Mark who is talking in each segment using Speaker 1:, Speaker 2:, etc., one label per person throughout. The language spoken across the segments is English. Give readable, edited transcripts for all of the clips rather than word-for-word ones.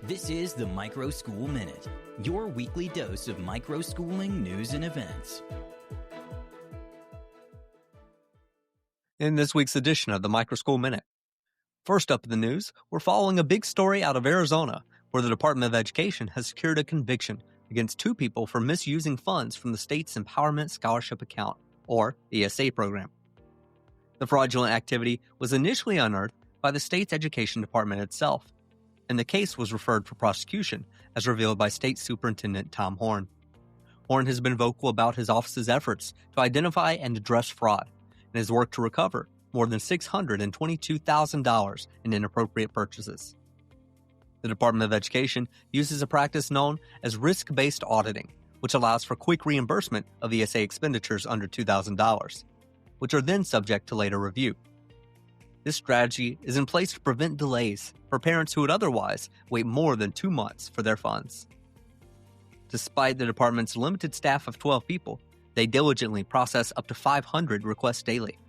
Speaker 1: This is the Microschool Minute, your weekly dose of microschooling news and events.
Speaker 2: In this week's edition of the Microschool Minute. First up in the news, we're following a big story out of Arizona, where the Department of Education has secured a conviction against two people for misusing funds from the state's Empowerment Scholarship Account, or ESA program. The fraudulent activity was initially unearthed by the state's education department itself, and the case was referred for prosecution, as revealed by State Superintendent Tom Horn. Horn has been vocal about his office's efforts to identify and address fraud, and has worked to recover more than $622,000 in inappropriate purchases. The Department of Education uses a practice known as risk-based auditing, which allows for quick reimbursement of ESA expenditures under $2,000, which are then subject to later review. This strategy is in place to prevent delays for parents who would otherwise wait more than 2 months for their funds. Despite the department's limited staff of 12 people, they diligently process up to 500 requests daily.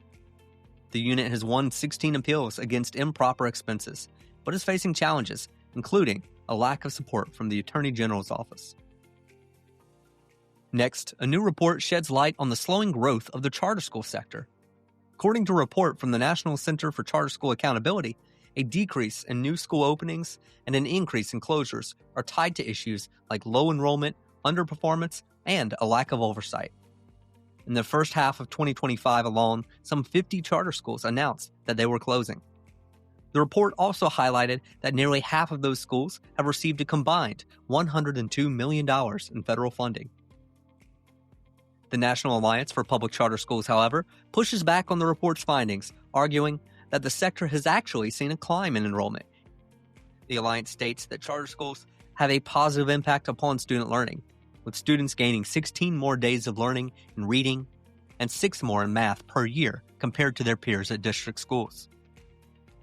Speaker 2: The unit has won 16 appeals against improper expenses, but is facing challenges, including a lack of support from the Attorney General's office. Next, a new report sheds light on the slowing growth of the charter school sector. According to a report from the National Center for Charter School Accountability, a decrease in new school openings and an increase in closures are tied to issues like low enrollment, underperformance, and a lack of oversight. In the first half of 2025 alone, some 50 charter schools announced that they were closing. The report also highlighted that nearly half of those schools have received a combined $102 million in federal funding. The National Alliance for Public Charter Schools, however, pushes back on the report's findings, arguing that the sector has actually seen a climb in enrollment. The Alliance states that charter schools have a positive impact upon student learning, with students gaining 16 more days of learning in reading and 6 more in math per year compared to their peers at district schools.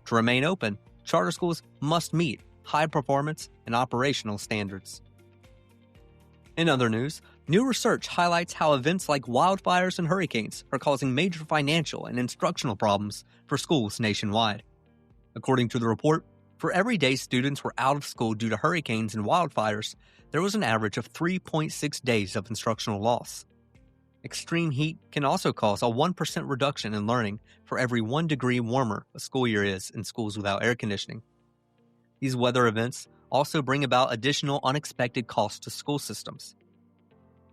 Speaker 2: To remain open, charter schools must meet high performance and operational standards. In other news, new research highlights how events like wildfires and hurricanes are causing major financial and instructional problems for schools nationwide. According to the report, for every day students were out of school due to hurricanes and wildfires, there was an average of 3.6 days of instructional loss. Extreme heat can also cause a 1% reduction in learning for every 1 degree warmer a school year is in schools without air conditioning. These weather events also bring about additional unexpected costs to school systems.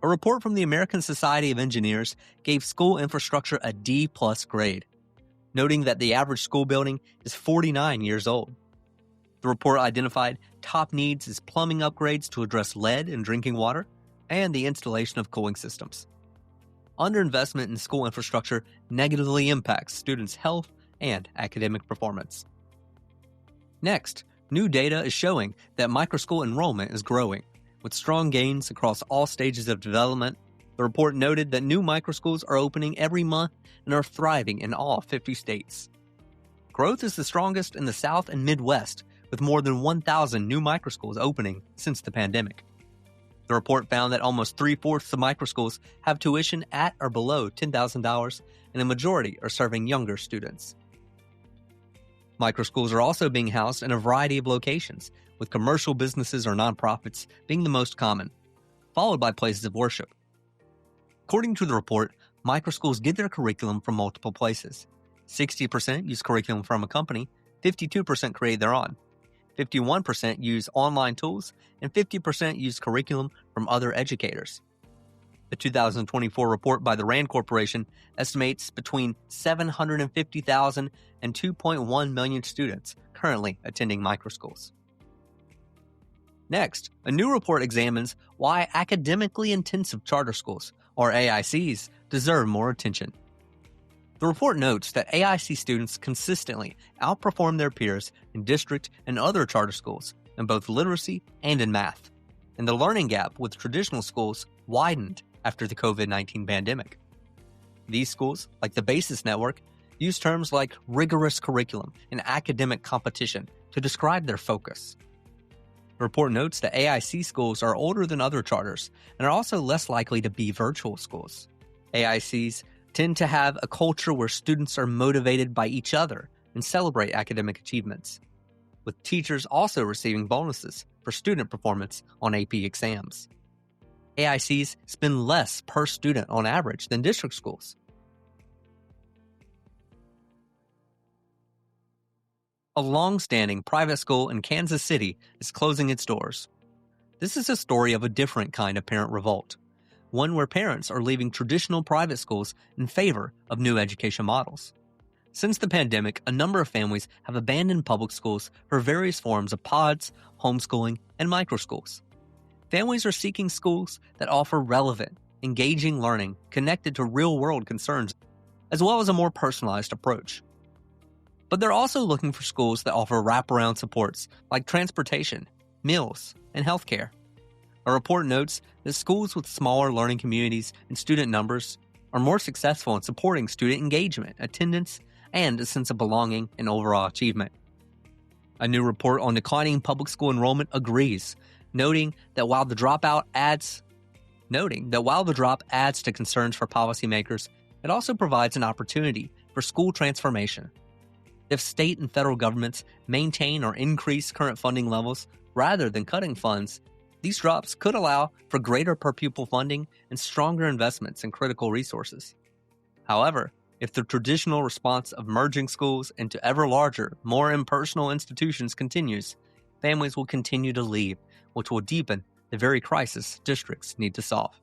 Speaker 2: A report from the American Society of Engineers gave school infrastructure a D+ grade, noting that the average school building is 49 years old. The report identified top needs as plumbing upgrades to address lead in drinking water and the installation of cooling systems. Underinvestment in school infrastructure negatively impacts students' health and academic performance. Next, new data is showing that microschool enrollment is growing, with strong gains across all stages of development. The report noted that new microschools are opening every month and are thriving in all 50 states. Growth is the strongest in the South and Midwest, with more than 1,000 new microschools opening since the pandemic. The report found that almost 3/4 of microschools have tuition at or below $10,000, and a majority are serving younger students. Microschools are also being housed in a variety of locations, with commercial businesses or nonprofits being the most common, followed by places of worship. According to the report, microschools get their curriculum from multiple places. 60% use curriculum from a company, 52% create their own, 51% use online tools, and 50% use curriculum from other educators. The 2024 report by the RAND Corporation estimates between 750,000 and 2.1 million students currently attending microschools. Next, a new report examines why academically intensive charter schools, or AICs, deserve more attention. The report notes that AIC students consistently outperform their peers in district and other charter schools in both literacy and in math, and the learning gap with traditional schools widened after the COVID-19 pandemic. These schools, like the BASIS Network, use terms like rigorous curriculum and academic competition to describe their focus. The report notes that AIC schools are older than other charters and are also less likely to be virtual schools. AICs tend to have a culture where students are motivated by each other and celebrate academic achievements. with teachers also receiving bonuses for student performance on AP exams. AICs spend less per student on average than district schools. A long-standing private school in Kansas City is closing its doors. This is a story of a different kind of parent revolt, one where parents are leaving traditional private schools in favor of new education models. Since the pandemic, a number of families have abandoned public schools for various forms of pods, homeschooling, and microschools. Families are seeking schools that offer relevant, engaging learning connected to real-world concerns, as well as a more personalized approach. But they're also looking for schools that offer wraparound supports like transportation, meals, and healthcare. A report notes that schools with smaller learning communities and student numbers are more successful in supporting student engagement, attendance, and a sense of belonging and overall achievement. A new report on declining public school enrollment agrees, noting that while the drop adds to concerns for policymakers, it also provides an opportunity for school transformation. If state and federal governments maintain or increase current funding levels rather than cutting funds, these drops could allow for greater per-pupil funding and stronger investments in critical resources. However, if the traditional response of merging schools into ever larger, more impersonal institutions continues, families will continue to leave, which will deepen the very crisis districts need to solve.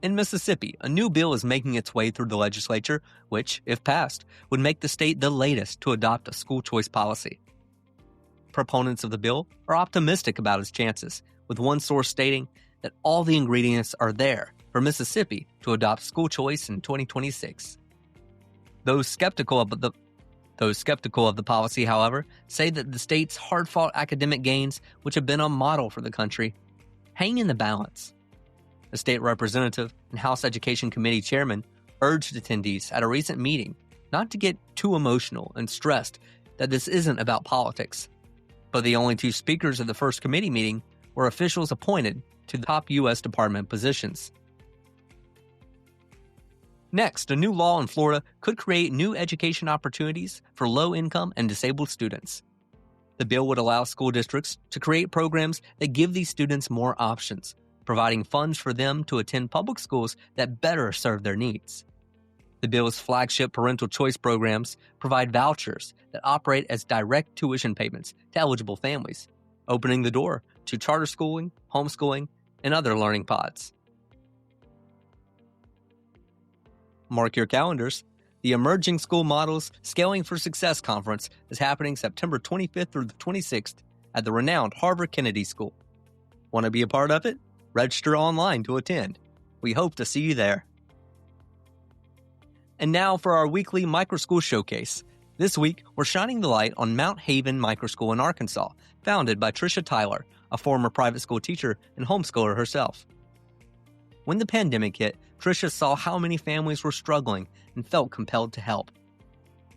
Speaker 2: In Mississippi, a new bill is making its way through the legislature, which, if passed, would make the state the latest to adopt a school choice policy. Proponents of the bill are optimistic about its chances, with one source stating that all the ingredients are there for Mississippi to adopt school choice in 2026. Those skeptical of the policy, however, say that the state's hard-fought academic gains, which have been a model for the country, hang in the balance. A state representative and House Education Committee chairman urged attendees at a recent meeting not to get too emotional and stressed that this isn't about politics. But the only two speakers of the first committee meeting were officials appointed to the top U.S. department positions. Next, a new law in Florida could create new education opportunities for low-income and disabled students. The bill would allow school districts to create programs that give these students more options, providing funds for them to attend public schools that better serve their needs. The bill's flagship parental choice programs provide vouchers that operate as direct tuition payments to eligible families, opening the door to charter schooling, homeschooling, and other learning pods. Mark your calendars. The Emerging School Models Scaling for Success Conference is happening September 25th through the 26th at the renowned Harvard Kennedy School. Want to be a part of it? Register online to attend. We hope to see you there. And now for our weekly Microschool Showcase. This week, we're shining the light on Mount Haven Microschool in Arkansas, founded by Tricia Tyler, a former private school teacher and homeschooler herself. When the pandemic hit, Tricia saw how many families were struggling and felt compelled to help.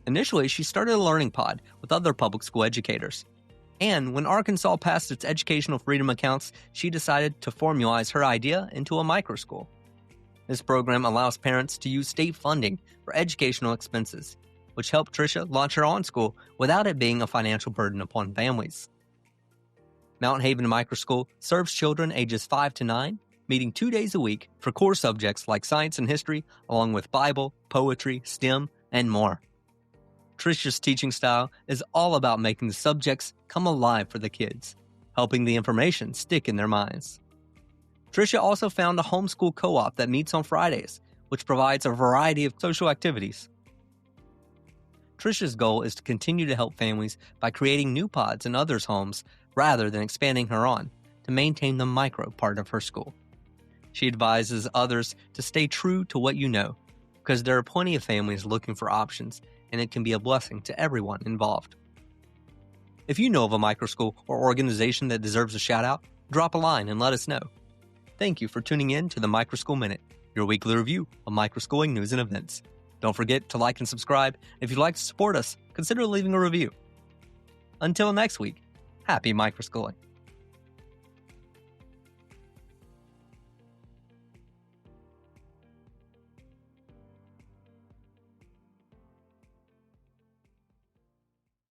Speaker 2: Initially, she started a learning pod with other public school educators. And when Arkansas passed its educational freedom accounts, she decided to formalize her idea into a microschool. This program allows parents to use state funding for educational expenses, which helped Tricia launch her own school without it being a financial burden upon families. Mount Haven Microschool serves children ages 5 to 9, meeting 2 days a week for core subjects like science and history, along with Bible, poetry, STEM, and more. Tricia's teaching style is all about making the subjects come alive for the kids, helping the information stick in their minds. Tricia also found a homeschool co-op that meets on Fridays, which provides a variety of social activities. Tricia's goal is to continue to help families by creating new pods in others' homes rather than expanding her on to maintain the micro part of her school. She advises others to stay true to what you know, because there are plenty of families looking for options, and it can be a blessing to everyone involved. If you know of a microschool or organization that deserves a shout-out, drop a line and let us know. Thank you for tuning in to the Microschool Minute, your weekly review of microschooling news and events. Don't forget to like and subscribe. If you'd like to support us, consider leaving a review. Until next week, happy microschooling.